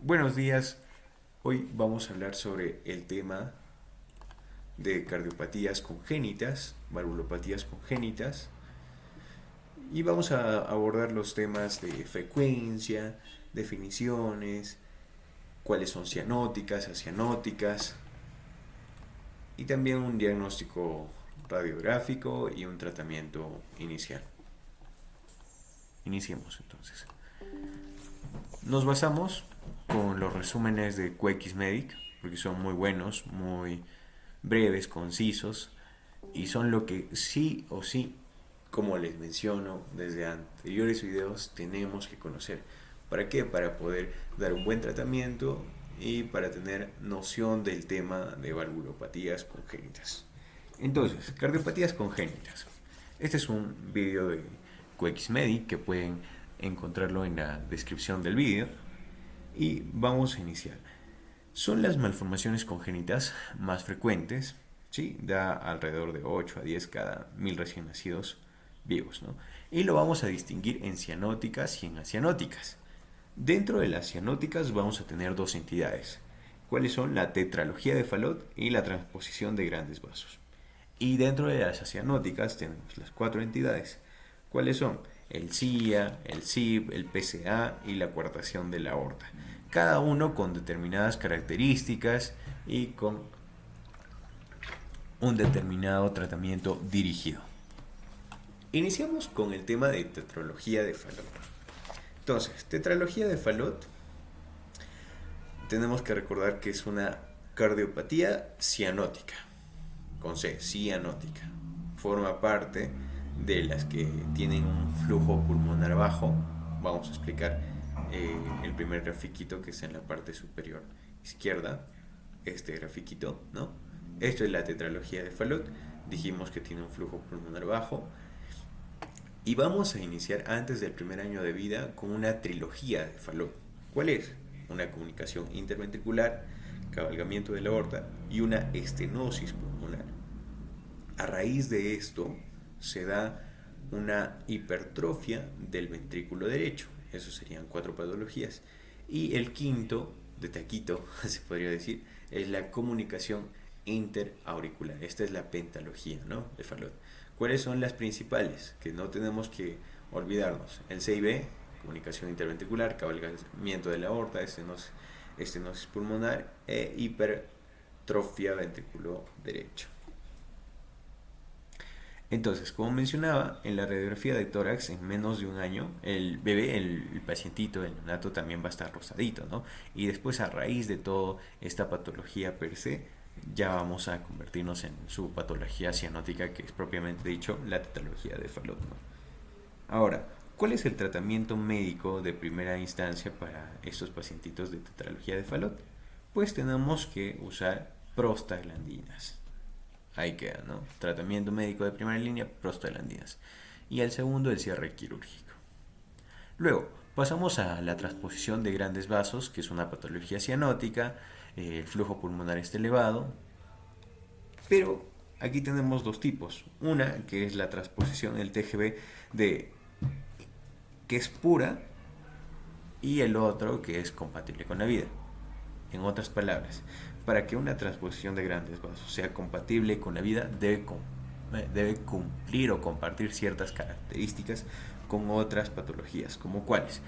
Buenos días. Hoy vamos a hablar sobre el tema de cardiopatías congénitas, valvulopatías congénitas, y vamos a abordar los temas de frecuencia, definiciones, cuáles son cianóticas, acianóticas, y también un diagnóstico radiográfico y un tratamiento inicial. Iniciemos entonces. Nos basamos con los resúmenes de QXMedic, porque son muy buenos, muy breves, concisos, y son lo que sí o sí, como les menciono desde anteriores videos, tenemos que conocer. ¿Para qué? Para poder dar un buen tratamiento y para tener noción del tema de valvulopatías congénitas. Entonces, cardiopatías congénitas. Este es un video de QXMedic que pueden encontrarlo en la descripción del video. Y vamos a iniciar. Son las malformaciones congénitas más frecuentes, ¿sí? Da alrededor de 8 a 10 cada 1000 recién nacidos vivos, ¿no? Y lo vamos a distinguir en cianóticas y en acianóticas. Dentro de las cianóticas vamos a tener dos entidades, cuáles son la tetralogía de Fallot y la transposición de grandes vasos. Y dentro de las acianóticas tenemos las cuatro entidades, cuáles son el CIA, el CIB, el PCA y la coartación de la aorta, cada uno con determinadas características y con un determinado tratamiento dirigido. Iniciamos con el tema de tetralogía de Fallot. Entonces, tetralogía de Fallot, tenemos que recordar que es una cardiopatía cianótica, con C, cianótica. Forma parte de las que tienen un flujo pulmonar bajo. Vamos a explicar el primer grafiquito que está en la parte superior izquierda. Este grafiquito, ¿no? Esto es la tetralogía de Fallot. Dijimos que tiene un flujo pulmonar bajo. Y vamos a iniciar antes del primer año de vida con una trilogía de Fallot. ¿Cuál es? Una comunicación interventricular, cabalgamiento de la aorta y una estenosis pulmonar. A raíz de esto se da una hipertrofia del ventrículo derecho. Eso serían 4 patologías. Y el quinto, de taquito, se podría decir, es la comunicación interauricular. Esta es la pentalogía, ¿no? De Fallot. ¿Cuáles son las principales? Que no tenemos que olvidarnos. El CIB, comunicación interventricular, cabalgamiento de la aorta, estenosis pulmonar e hipertrofia ventrículo derecho. Entonces, como mencionaba, en la radiografía de tórax, en menos de un año, el bebé, el pacientito, el neonato también va a estar rosadito, ¿no? Y después, a raíz de toda esta patología per se, ya vamos a convertirnos en su patología cianótica, que es propiamente dicho la tetralogía de Fallot, ¿no? Ahora, ¿cuál es el tratamiento médico de primera instancia para estos pacientitos de tetralogía de Fallot? Pues tenemos que usar prostaglandinas. Ahí queda, ¿no? Tratamiento médico de primera línea, prostaglandinas. Y el segundo, el cierre quirúrgico. Luego, pasamos a la transposición de grandes vasos, que es una patología cianótica, el flujo pulmonar está elevado, pero aquí tenemos dos tipos. Una, que es la transposición del TGV que es pura, y el otro, que es compatible con la vida. En otras palabras, para que una transposición de grandes vasos sea compatible con la vida, debe cumplir o compartir ciertas características con otras patologías, como cuáles.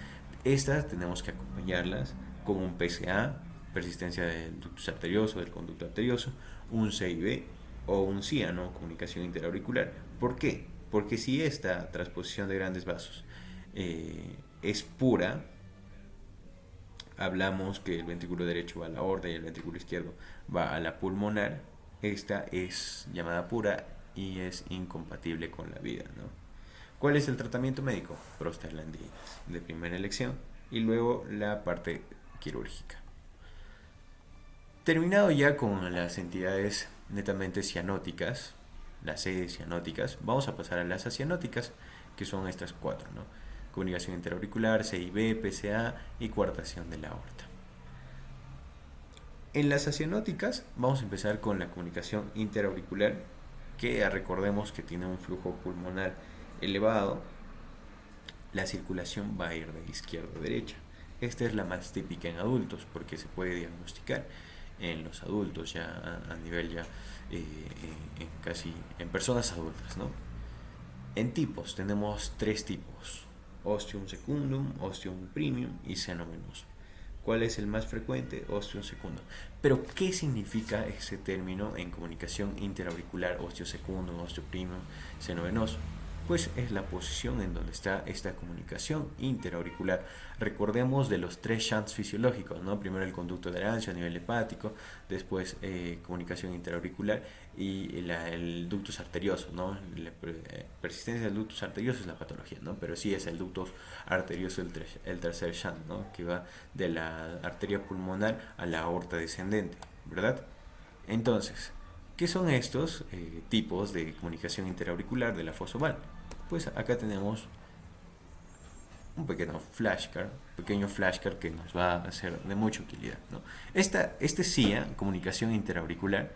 Estas tenemos que acompañarlas con un PCA, persistencia del ductus arterioso, del conducto arterioso, un CIB o un CIA, ¿no? Comunicación interauricular. ¿Por qué? Porque si esta transposición de grandes vasos es pura, hablamos que el ventrículo derecho va a la aorta y el ventrículo izquierdo va a la pulmonar. Esta es llamada pura y es incompatible con la vida, ¿no? ¿Cuál es el tratamiento médico? Prostaglandinas de primera elección y luego la parte quirúrgica. Terminado ya con las entidades netamente cianóticas, las C cianóticas, vamos a pasar a las acianóticas, que son estas cuatro, ¿no? Comunicación interauricular, CIB, PCA y coartación de la aorta. En las acianóticas vamos a empezar con la comunicación interauricular, que recordemos que tiene un flujo pulmonar elevado. La circulación va a ir de izquierda a derecha. Esta es la más típica en adultos porque se puede diagnosticar en los adultos ya a nivel ya casi en personas adultas, ¿no? En tipos tenemos tres tipos: ostium secundum, ostium primum y seno venoso. ¿Cuál es el más frecuente? Ostium secundum. Pero ¿qué significa ese término en comunicación interauricular, osteo secundum, osteo primum, seno venoso? Pues es la posición en donde está esta comunicación interauricular. Recordemos de los tres shunts fisiológicos, ¿no? Primero el conducto de Arancio a nivel hepático, después comunicación interauricular y el ductus arterioso, ¿no? La persistencia del ductus arterioso es la patología, ¿no? Pero sí es el ductus arterioso el tercer shunt, ¿no? Que va de la arteria pulmonar a la aorta descendente, ¿verdad? Entonces, ¿qué son estos tipos de comunicación interauricular de la fosa oval? Pues acá tenemos un pequeño flashcard que nos va a ser de mucha utilidad, ¿no? Este CIA, comunicación interauricular,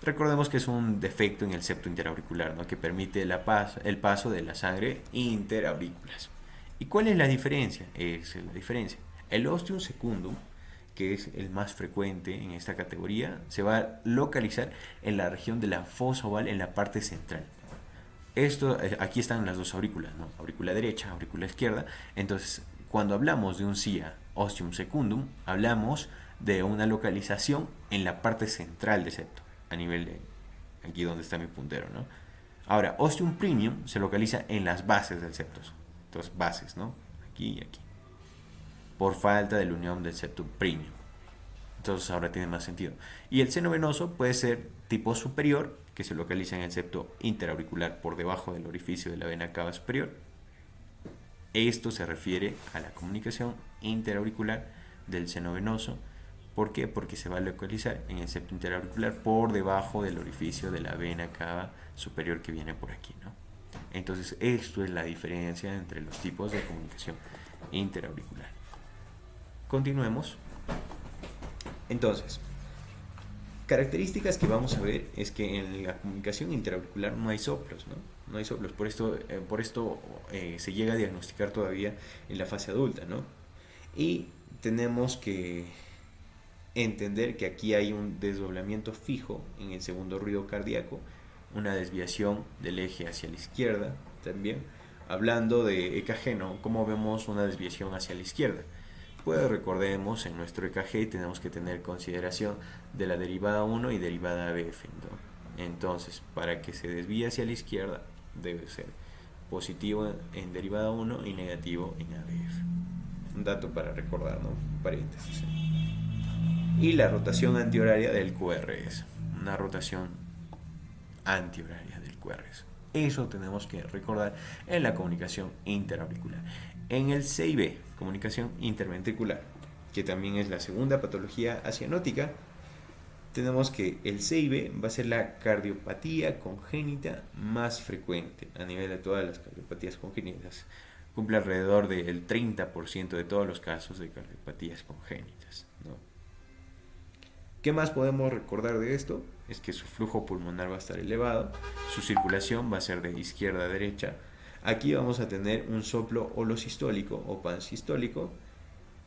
recordemos que es un defecto en el septo interauricular, ¿no? Que permite el paso de la sangre interaurículas. ¿Y cuál es la diferencia? El ostium secundum, que es el más frecuente en esta categoría, se va a localizar en la región de la fosa oval en la parte central. Aquí están las dos aurículas, ¿no? Aurícula derecha, aurícula izquierda. Entonces, cuando hablamos de un CIA ostium secundum, hablamos de una localización en la parte central del septo, a nivel de aquí donde está mi puntero, ¿no? Ahora, ostium premium se localiza en las bases del septo. Entonces, bases, ¿no? Aquí y aquí. Por falta de la unión del septum premium. Entonces ahora tiene más sentido. Y el seno venoso puede ser tipo superior, que se localiza en el septo interauricular por debajo del orificio de la vena cava superior. Esto se refiere a la comunicación interauricular del seno venoso. ¿Por qué? Porque se va a localizar en el septo interauricular por debajo del orificio de la vena cava superior que viene por aquí, ¿no? Entonces esto es la diferencia entre los tipos de comunicación interauricular. Continuemos. Entonces, características que vamos a ver es que en la comunicación interauricular no hay soplos, ¿no? No hay soplos, por esto se llega a diagnosticar todavía en la fase adulta, ¿no? Y tenemos que entender que aquí hay un desdoblamiento fijo en el segundo ruido cardíaco, una desviación del eje hacia la izquierda también. Hablando de EKG, ¿no? ¿Cómo vemos una desviación hacia la izquierda? Pues recordemos, en nuestro EKG tenemos que tener consideración de la derivada 1 y derivada ABF, ¿no? Entonces, para que se desvíe hacia la izquierda, debe ser positivo en derivada 1 y negativo en ABF. Un dato para recordar, ¿no? Paréntesis. Y la rotación antihoraria del QRS. Una rotación antihoraria del QRS. Eso tenemos que recordar en la comunicación interauricular. En el CIB, comunicación interventricular, que también es la segunda patología acianótica, tenemos que el CIB va a ser la cardiopatía congénita más frecuente a nivel de todas las cardiopatías congénitas. Cumple alrededor del 30% de todos los casos de cardiopatías congénitas, ¿no? ¿Qué más podemos recordar de esto? Es que su flujo pulmonar va a estar elevado, su circulación va a ser de izquierda a derecha. Aquí vamos a tener un soplo holosistólico o pansistólico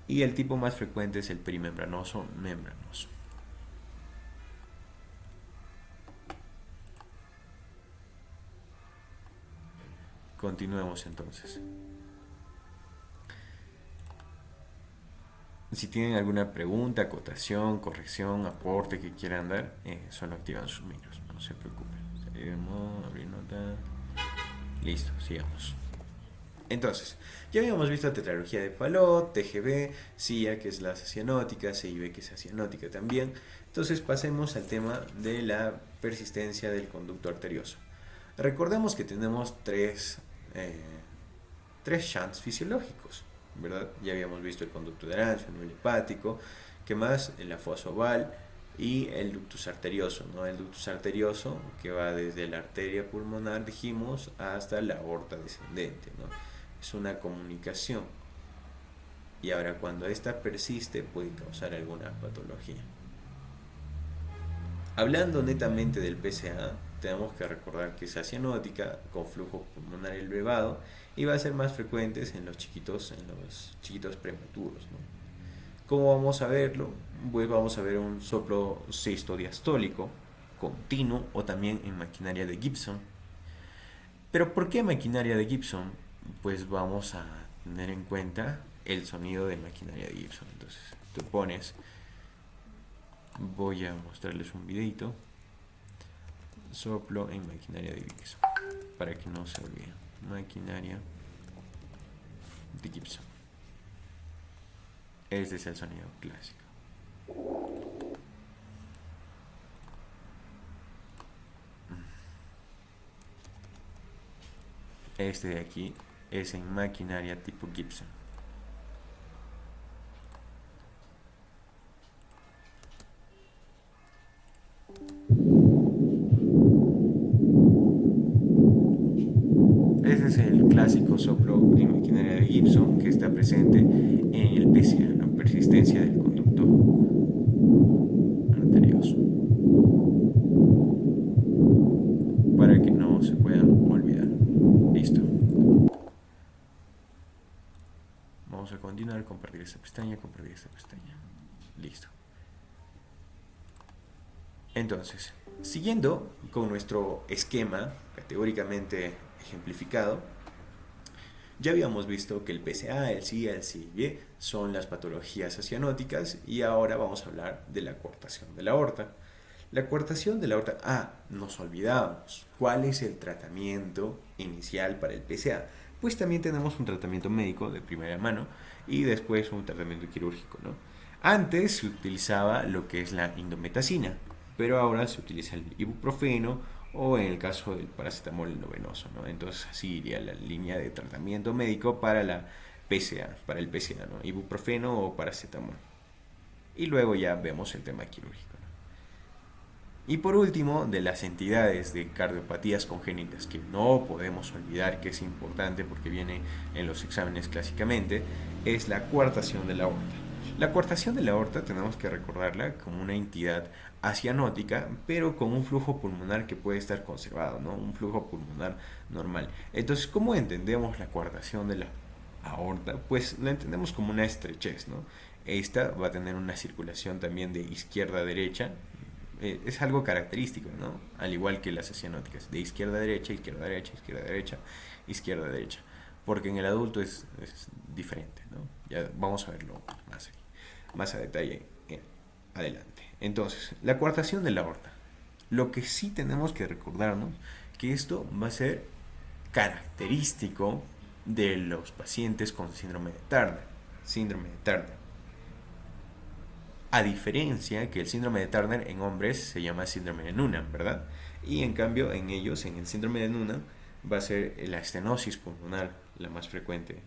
y el tipo más frecuente es el perimembranoso membranoso. Continuemos entonces. Si tienen alguna pregunta, acotación, corrección, aporte que quieran dar, solo activan sus micros, no se preocupen. Abrir nota. Listo, sigamos. Entonces, ya habíamos visto tetralogía de Fallot, TGB, CIA, que es la cianótica, CIB, que es cianótica también. Entonces, pasemos al tema de la persistencia del conducto arterioso. Recordemos que tenemos tres shunts fisiológicos, ¿verdad? Ya habíamos visto el conducto de Arancio a nivel hepático, que más la fosa oval y el ductus arterioso, ¿no? El ductus arterioso que va desde la arteria pulmonar, dijimos, hasta la aorta descendente, ¿no? Es una comunicación. Y ahora cuando esta persiste puede causar alguna patología. Hablando netamente del PCA, tenemos que recordar que es acianótica, con flujo pulmonar elevado, y va a ser más frecuentes en los chiquitos prematuros, ¿no? ¿Cómo vamos a verlo? Pues vamos a ver un soplo sistodiastólico continuo o también en maquinaria de Gibson. Pero ¿por qué maquinaria de Gibson? Pues vamos a tener en cuenta el sonido de maquinaria de Gibson. Entonces, tú pones, voy a mostrarles un videito, soplo en maquinaria de Gibson, para que no se olvide. Maquinaria de Gibson. Este es el sonido clásico. Este de aquí es en maquinaria tipo Gibson. Este es el clásico soplo en maquinaria de Gibson que está presente en el PCA, la persistencia del conducto arterioso, para que no se puedan olvidar. Listo. Vamos a continuar, compartir esta pestaña, Listo. Entonces, siguiendo con nuestro esquema categóricamente ejemplificado, ya habíamos visto que el PSA, el SIA, el CIB son las patologías acianóticas y ahora vamos a hablar de la coartación de la aorta. La coartación de la aorta, nos olvidábamos. ¿Cuál es el tratamiento inicial para el PSA? Pues también tenemos un tratamiento médico de primera mano y después un tratamiento quirúrgico, ¿no? Antes se utilizaba lo que es la indometacina, pero ahora se utiliza el ibuprofeno o en el caso del paracetamol endovenoso, ¿no? Entonces así iría la línea de tratamiento médico para la PSA, para el PSA, ¿no? Ibuprofeno o paracetamol. Y luego ya vemos el tema quirúrgico, ¿no? Y por último, de las entidades de cardiopatías congénitas, que no podemos olvidar que es importante porque viene en los exámenes clásicamente, es la coartación de la aorta. La coartación de la aorta tenemos que recordarla como una entidad acianótica, pero con un flujo pulmonar que puede estar conservado, ¿no? Un flujo pulmonar normal. Entonces, ¿cómo entendemos la coartación de la aorta? Pues la entendemos como una estrechez, ¿no? Esta va a tener una circulación también de izquierda a derecha. Es algo característico, ¿no? Al igual que las acianóticas, de izquierda a derecha, izquierda a derecha, izquierda a derecha, izquierda a derecha. Porque en el adulto es diferente, ¿no? Ya vamos a verlo más a detalle adelante. Entonces, la coartación de la aorta. Lo que sí tenemos que recordarnos que esto va a ser característico de los pacientes con síndrome de Turner. Síndrome de Turner. A diferencia que el síndrome de Turner en hombres se llama síndrome de Noonan, ¿verdad? Y en cambio en ellos, en el síndrome de Noonan, va a ser la estenosis pulmonar la más frecuente.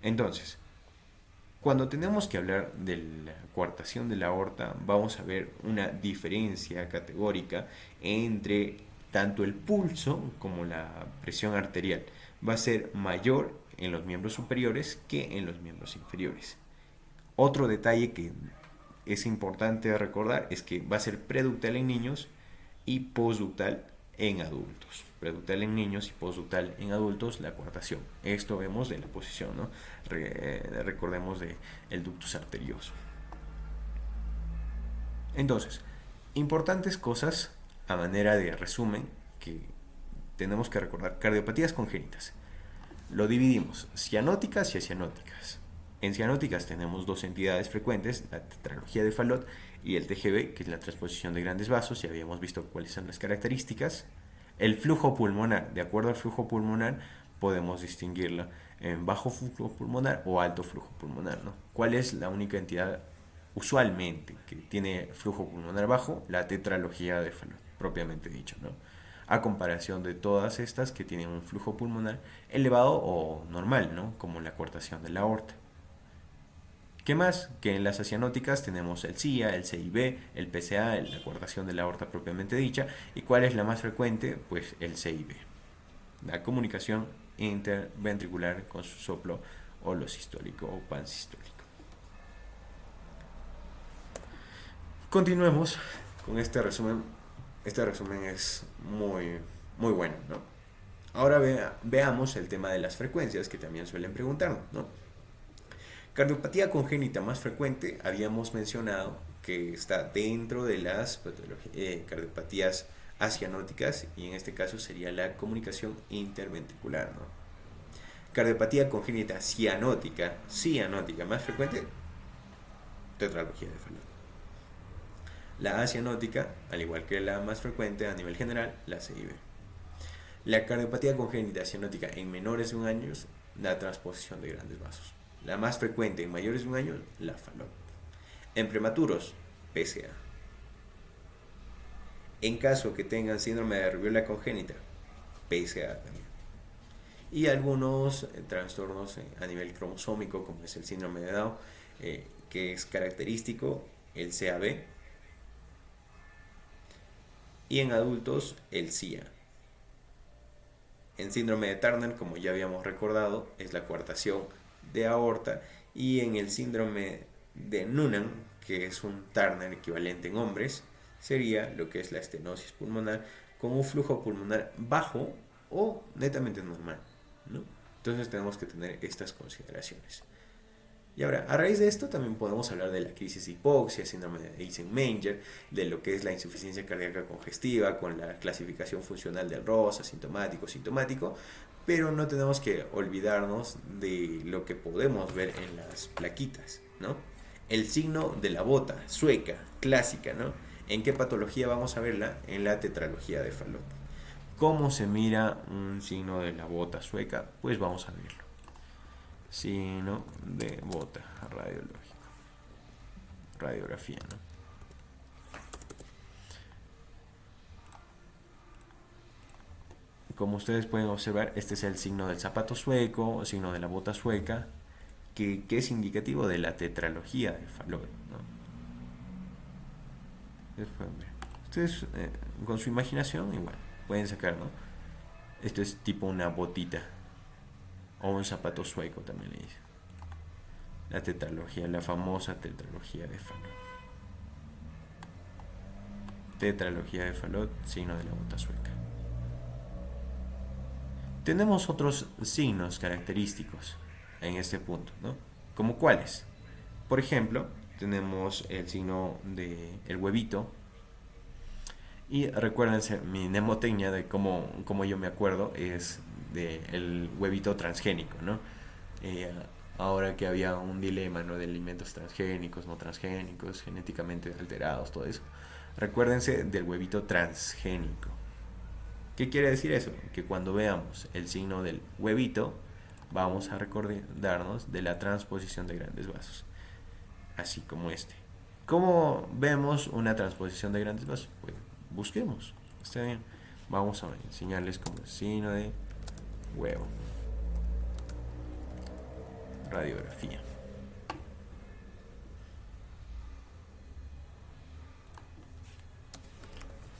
Entonces, cuando tenemos que hablar de la coartación de la aorta, vamos a ver una diferencia categórica entre tanto el pulso como la presión arterial. Va a ser mayor en los miembros superiores que en los miembros inferiores. Otro detalle que es importante recordar es que va a ser preductal en niños y postductal en adultos. Preductal en niños y postductal en adultos, la coartación. Esto vemos de la posición, ¿no? Recordemos del ductus arterioso. Entonces, importantes cosas a manera de resumen que tenemos que recordar. Cardiopatías congénitas. Lo dividimos, cianóticas y acianóticas. En cianóticas tenemos dos entidades frecuentes, la tetralogía de Fallot y el TGV, que es la transposición de grandes vasos, ya habíamos visto cuáles son las características. El flujo pulmonar, de acuerdo al flujo pulmonar, podemos distinguirlo en bajo flujo pulmonar o alto flujo pulmonar, ¿no? ¿Cuál es la única entidad usualmente que tiene flujo pulmonar bajo? La tetralogía de Fallot, propiamente dicho, ¿no? A comparación de todas estas que tienen un flujo pulmonar elevado o normal, ¿no? Como la coartación de la aorta. ¿Qué más? Que en las acianóticas tenemos el CIA, el CIB, el PCA, la coartación de la aorta propiamente dicha. ¿Y cuál es la más frecuente? Pues el CIB. La comunicación interventricular con su soplo holosistólico o pansistólico. Continuemos con este resumen Este resumen es muy, muy bueno, ¿no? Ahora veamos el tema de las frecuencias que también suelen preguntarnos, ¿no? Cardiopatía congénita más frecuente, habíamos mencionado que está dentro de las cardiopatías acianóticas y en este caso sería la comunicación interventricular, ¿no? Cardiopatía congénita cianótica más frecuente, tetralogía de Fallot. La acianótica, al igual que la más frecuente a nivel general, la CIB. La cardiopatía congénita cianótica en menores de un año, la transposición de grandes vasos. La más frecuente en mayores de un año, la Fallot. En prematuros, PCA. En caso que tengan síndrome de rubiola congénita, PCA también. Y algunos trastornos a nivel cromosómico, como es el síndrome de Down, que es característico, el CAB. Y en adultos, el CIA. En síndrome de Turner, como ya habíamos recordado, es la coartación de aorta. Y en el síndrome de Noonan, que es un Turner equivalente en hombres, sería lo que es la estenosis pulmonar con un flujo pulmonar bajo o netamente normal, ¿no? Entonces tenemos que tener estas consideraciones. Y ahora, a raíz de esto también podemos hablar de la crisis de hipoxia, síndrome de Eisenmenger, de lo que es la insuficiencia cardíaca congestiva, con la clasificación funcional del ROS, asintomático, sintomático, pero no tenemos que olvidarnos de lo que podemos ver en las plaquitas, ¿no? El signo de la bota sueca, clásica, ¿no? ¿En qué patología vamos a verla? En la tetralogía de Fallot. ¿Cómo se mira un signo de la bota sueca? Pues vamos a verlo. Signo de bota radiológico. Radiografía, ¿no? Como ustedes pueden observar, este es el signo del zapato sueco, signo de la bota sueca, que es indicativo de la tetralogía de Fallot, ¿no? Ustedes con su imaginación igual pueden sacar, ¿no? Esto es tipo una botita o un zapato sueco también le dice. La tetralogía, la famosa tetralogía de Fallot. Tetralogía de Fallot, signo de la bota sueca. Tenemos otros signos característicos en este punto, ¿no? ¿Como cuáles? Por ejemplo, tenemos el signo del huevito. Y recuérdense, mi mnemotecnia de cómo yo me acuerdo es del huevito transgénico, ¿no? Eh, Ahora que había un dilema, ¿no? De alimentos transgénicos, no transgénicos, genéticamente alterados, todo eso. Recuérdense del huevito transgénico. ¿Qué quiere decir eso? Que cuando veamos el signo del huevito, vamos a recordarnos de la transposición de grandes vasos, así como este. ¿Cómo vemos una transposición de grandes vasos? Pues busquemos, está bien. Vamos a enseñarles como el signo de huevo. Radiografía.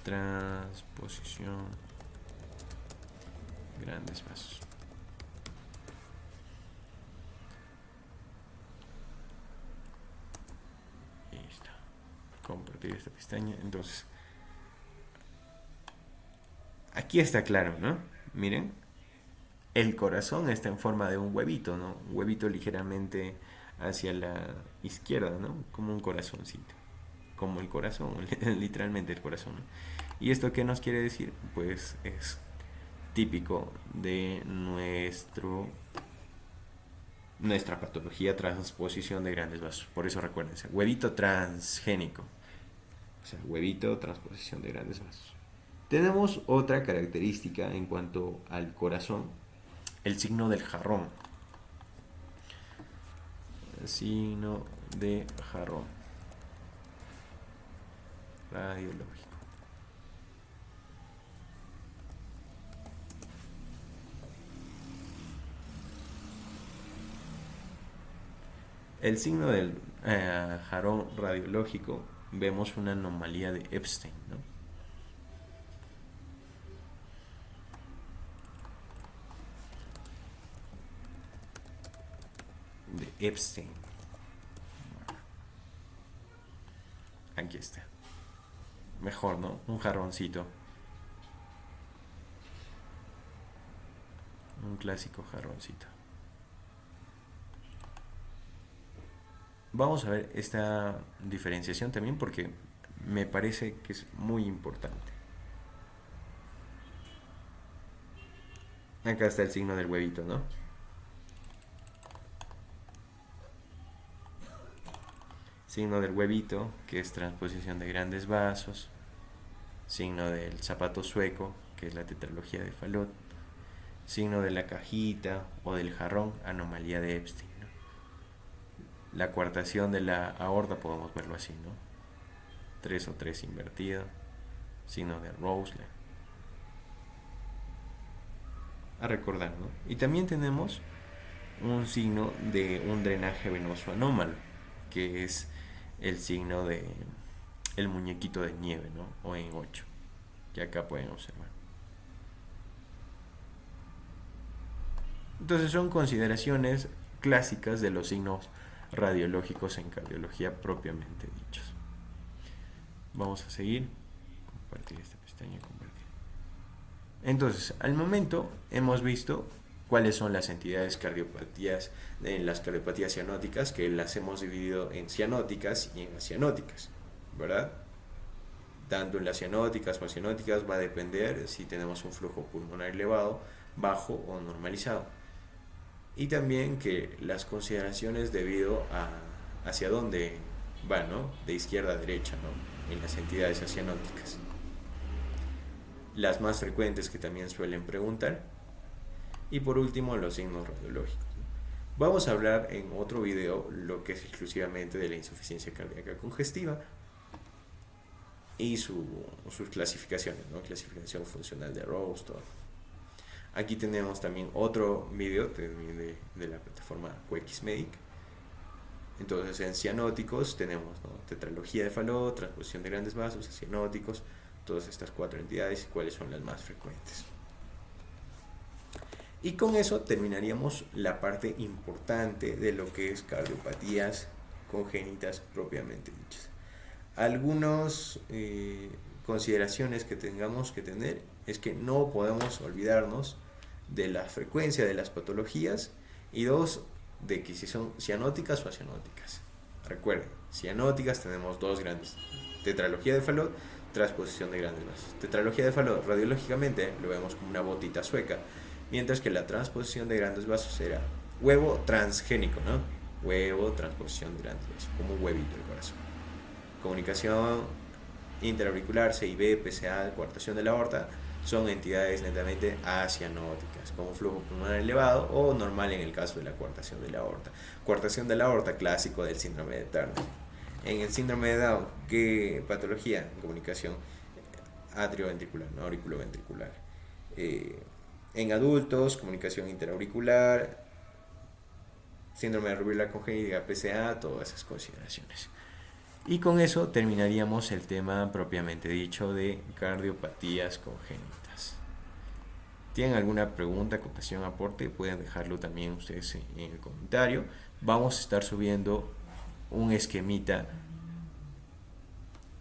Transposición grandes vasos. Y está. Compartir esta pestaña. Entonces, aquí está claro, ¿no? Miren, el corazón está en forma de un huevito, ¿no? Un huevito ligeramente hacia la izquierda, ¿no? Como un corazoncito. Como el corazón, literalmente el corazón, ¿no? ¿Y esto qué nos quiere decir? Pues es típico de nuestra patología transposición de grandes vasos. Por eso recuérdense, huevito transgénico. O sea, huevito transposición de grandes vasos. Tenemos otra característica en cuanto al corazón, el signo del jarrón. El signo de jarrón radiológico. El signo del jarrón radiológico, vemos una anomalía de Epstein, ¿no? De Epstein. Aquí está. mejor, ¿no? Un jarroncito. Un clásico jarroncito. Vamos a ver esta diferenciación también porque me parece que es muy importante. Acá está el signo del huevito, ¿no? Signo del huevito, que es transposición de grandes vasos. Signo del zapato sueco, que es la tetralogía de Fallot. Signo de la cajita o del jarrón, anomalía de Epstein, ¿no? La cuartación de la aorta podemos verlo así, ¿no? 3 o 3 invertido. Signo de Rosler. A recordar, ¿no? Y también tenemos un signo de un drenaje venoso anómalo, que es el signo de el muñequito de nieve, ¿no? O en 8, que acá pueden observar. Entonces son consideraciones clásicas de los signos radiológicos en cardiología propiamente dichos. Vamos a seguir. Compartir esta pestaña, compartir. Entonces, al momento hemos visto cuáles son las entidades cardiopatías en las cardiopatías cianóticas, que las hemos dividido en cianóticas y en acianóticas, ¿verdad? Tanto en las cianóticas o acianóticas va a depender si tenemos un flujo pulmonar elevado, bajo o normalizado. Y también que las consideraciones debido a hacia dónde va, ¿no? De izquierda a derecha, ¿no? En las entidades acianóticas. Las más frecuentes que también suelen preguntar. Y por último, los signos radiológicos. Vamos a hablar en otro video lo que es exclusivamente de la insuficiencia cardíaca congestiva y sus clasificaciones, ¿no? Clasificación funcional de Rose, todo. Aquí tenemos también otro video de la plataforma QXMedic. Entonces, en cianóticos tenemos, ¿no? Tetralogía de Fallot, transposición de grandes vasos, cianóticos, todas estas 4 entidades y cuáles son las más frecuentes. Y con eso terminaríamos la parte importante de lo que es cardiopatías congénitas propiamente dichas. Algunas consideraciones que tengamos que tener es que no podemos olvidarnos de la frecuencia de las patologías y dos, de que si son cianóticas o acianóticas. Recuerden, cianóticas tenemos dos grandes: tetralogía de Fallot, transposición de grandes vasos. Tetralogía de Fallot radiológicamente lo vemos como una botita sueca, mientras que la transposición de grandes vasos era huevo transgénico, ¿no? Huevo, transposición de grandes vasos, como un huevito del corazón. Comunicación interauricular, CIB, PCA, coartación de la aorta, son entidades netamente acianóticas, con un flujo pulmonar elevado o normal en el caso de la coartación de la aorta. Coartación de la aorta, clásico del síndrome de Turner. En el síndrome de Down, ¿qué patología? Comunicación atrioventricular, no auriculoventricular. En adultos, comunicación interauricular, síndrome de rubéola congénita, PCA, todas esas consideraciones. Y con eso terminaríamos el tema propiamente dicho de cardiopatías congénitas. ¿Tienen alguna pregunta, acotación, aporte? Pueden dejarlo también ustedes en el comentario. Vamos a estar subiendo un esquemita,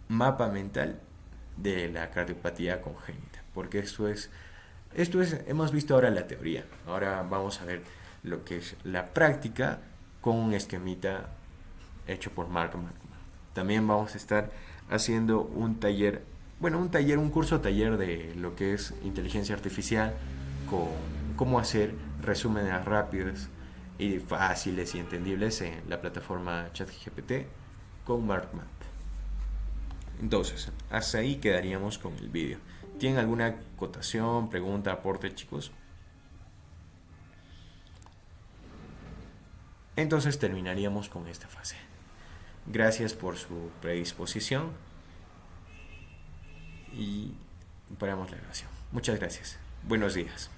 mapa mental de la cardiopatía congénita, porque hemos visto ahora la teoría. Ahora vamos a ver lo que es la práctica con un esquemita hecho por Mark Mackman. También vamos a estar haciendo un taller, un curso taller de lo que es inteligencia artificial, con cómo hacer resúmenes rápidos y fáciles y entendibles en la plataforma ChatGPT con MarkMap. Entonces, hasta ahí quedaríamos con el vídeo. ¿Tienen alguna acotación, pregunta, aporte, chicos? Entonces terminaríamos con esta fase. Gracias por su predisposición y paramos la grabación. Muchas gracias. Buenos días.